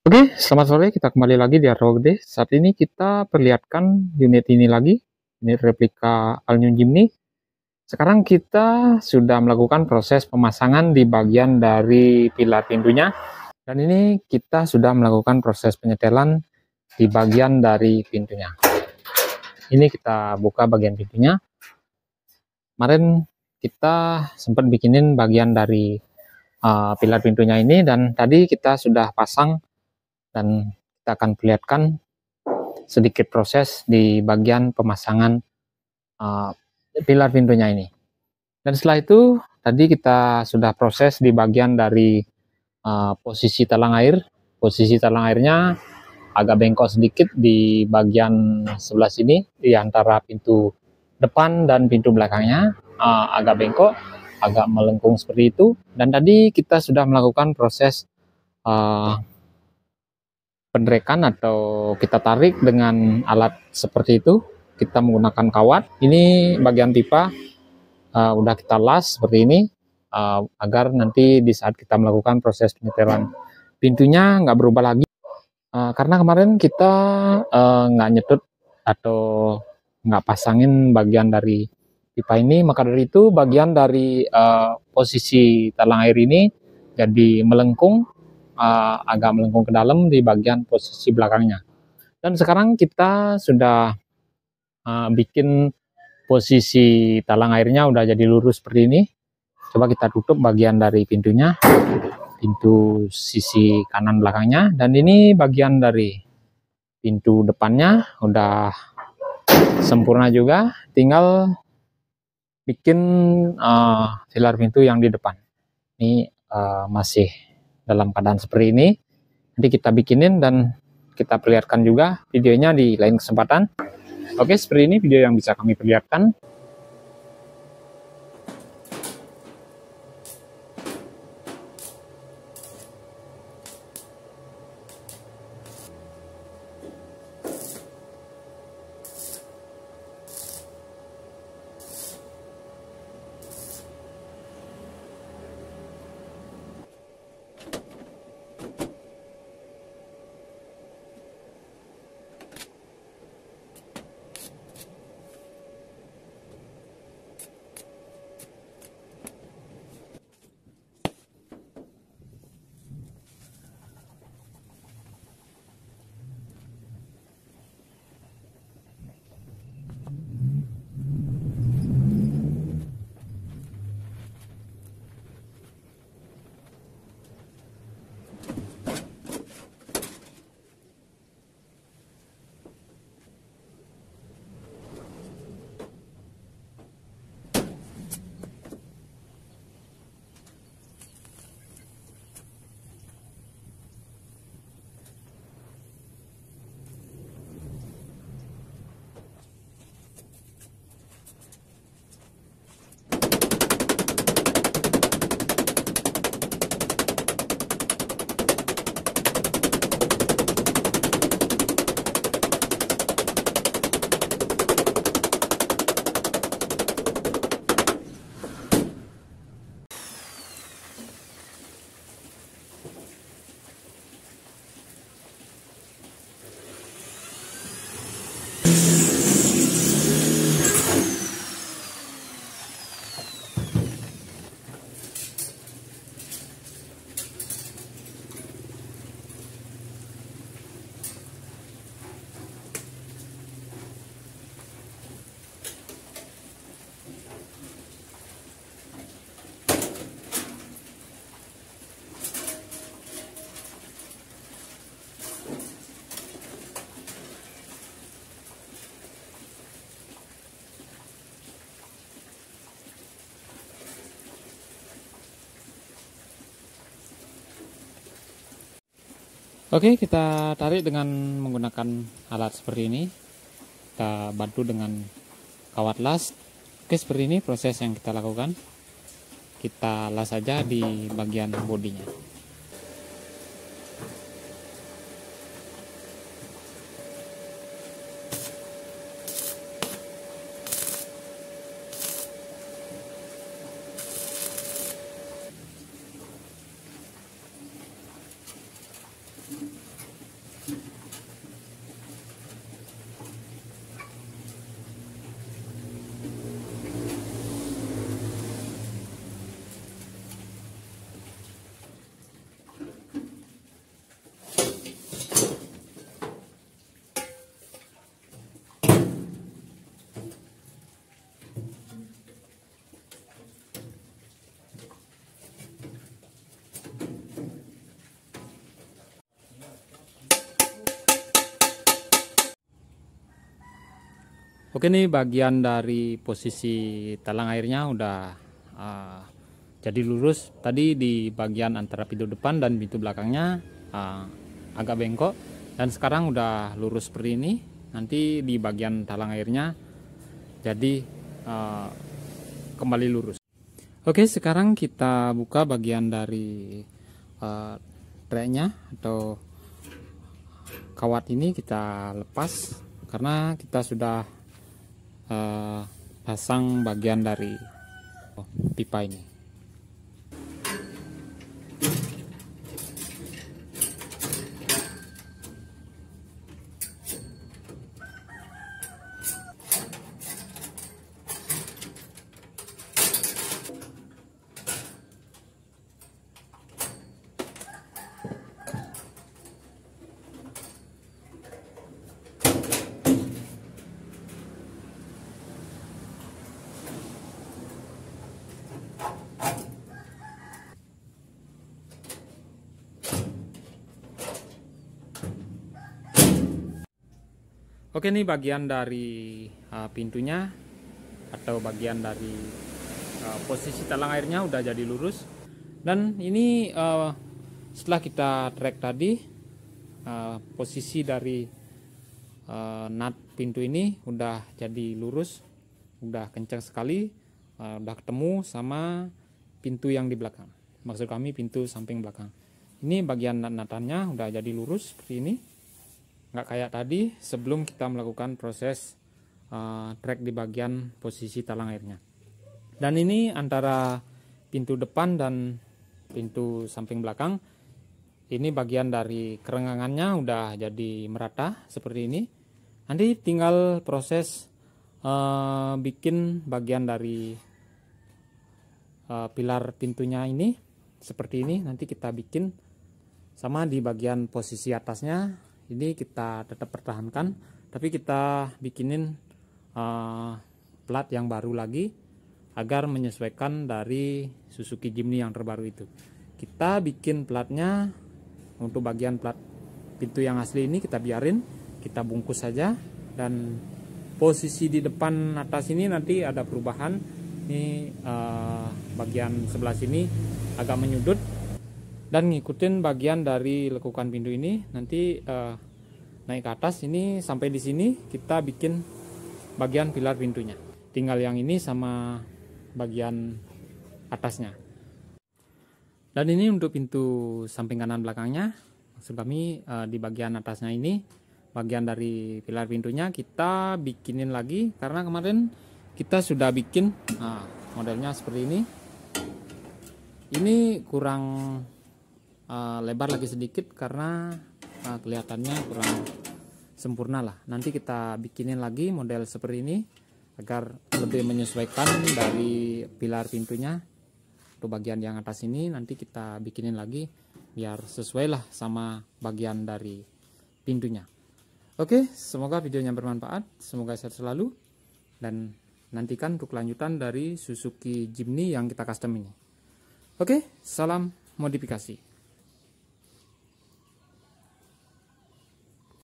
Oke, selamat sore. Kita kembali lagi di Arrowde. Saat ini kita perlihatkan unit ini lagi, unit replika Alnyun Jimny. Sekarang kita sudah melakukan proses pemasangan di bagian dari pilar pintunya. Dan ini kita sudah melakukan proses penyetelan di bagian dari pintunya. Ini kita buka bagian pintunya. Kemarin kita sempat bikinin bagian dari pilar pintunya ini, dan tadi kita sudah pasang, dan kita akan perlihatkan sedikit proses di bagian pemasangan pilar pintunya ini. Dan setelah itu tadi kita sudah proses di bagian dari posisi talang air. Posisi talang airnya agak bengkok sedikit di bagian sebelah sini, di antara pintu depan dan pintu belakangnya, agak bengkok, agak melengkung seperti itu. Dan tadi kita sudah melakukan proses pendrekan, atau kita tarik dengan alat seperti itu. Kita menggunakan kawat. Ini bagian pipa udah kita las seperti ini, agar nanti di saat kita melakukan proses penyetelan pintunya nggak berubah lagi. Karena kemarin kita nggak nyetut atau nggak pasangin bagian dari pipa ini, maka dari itu bagian dari posisi talang air ini jadi melengkung, agak melengkung ke dalam di bagian posisi belakangnya. Dan sekarang kita sudah bikin posisi talang airnya udah jadi lurus seperti ini. Coba kita tutup bagian dari pintunya, pintu sisi kanan belakangnya. Dan ini bagian dari pintu depannya udah sempurna juga, tinggal bikin pilar pintu yang di depan. Ini masih dalam keadaan seperti ini. Nanti kita bikinin dan kita perlihatkan juga videonya di lain kesempatan. Oke, seperti ini video yang bisa kami perlihatkan. Oke, kita tarik dengan menggunakan alat seperti ini. Kita bantu dengan kawat las. Oke, seperti ini proses yang kita lakukan. Kita las saja di bagian bodinya. Oke, nih bagian dari posisi talang airnya udah jadi lurus. Tadi di bagian antara pintu depan dan pintu belakangnya agak bengkok, dan sekarang udah lurus seperti ini. Nanti di bagian talang airnya jadi kembali lurus. Oke, sekarang kita buka bagian dari treknya atau kawat ini, kita lepas karena kita sudah pasang bagian dari pipa ini. Oke, nih bagian dari pintunya atau bagian dari posisi talang airnya udah jadi lurus. Dan ini setelah kita track tadi, posisi dari nut pintu ini udah jadi lurus, udah kencang sekali, udah ketemu sama pintu yang di belakang. Maksud kami pintu samping belakang. Ini bagian nut-nutannya udah jadi lurus seperti ini. Nggak kayak tadi sebelum kita melakukan proses track di bagian posisi talang airnya. Dan ini antara pintu depan dan pintu samping belakang, ini bagian dari kerenggangannya udah jadi merata seperti ini. Nanti tinggal proses bikin bagian dari pilar pintunya ini seperti ini. Nanti kita bikin sama di bagian posisi atasnya. Ini kita tetap pertahankan, tapi kita bikinin plat yang baru lagi agar menyesuaikan dari Suzuki Jimny yang terbaru itu. Kita bikin platnya untuk bagian plat pintu yang asli ini kita biarin, kita bungkus saja. Dan posisi di depan atas ini nanti ada perubahan. Ini bagian sebelah sini agak menyudut, dan ngikutin bagian dari lekukan pintu ini. Nanti naik ke atas ini sampai di sini kita bikin bagian pilar pintunya. Tinggal yang ini sama bagian atasnya. Dan ini untuk pintu samping kanan belakangnya. Maksud kami di bagian atasnya ini, bagian dari pilar pintunya kita bikinin lagi, karena kemarin kita sudah bikin modelnya seperti ini. Ini kurang lebar lagi sedikit karena kelihatannya kurang sempurna lah. Nanti kita bikinin lagi model seperti ini agar lebih menyesuaikan dari pilar pintunya. Untuk bagian yang atas ini nanti kita bikinin lagi biar sesuai lah sama bagian dari pintunya. Oke, semoga videonya bermanfaat, semoga sehat selalu, dan nantikan untuk kelanjutan dari Suzuki Jimny yang kita custom ini. Oke, salam modifikasi.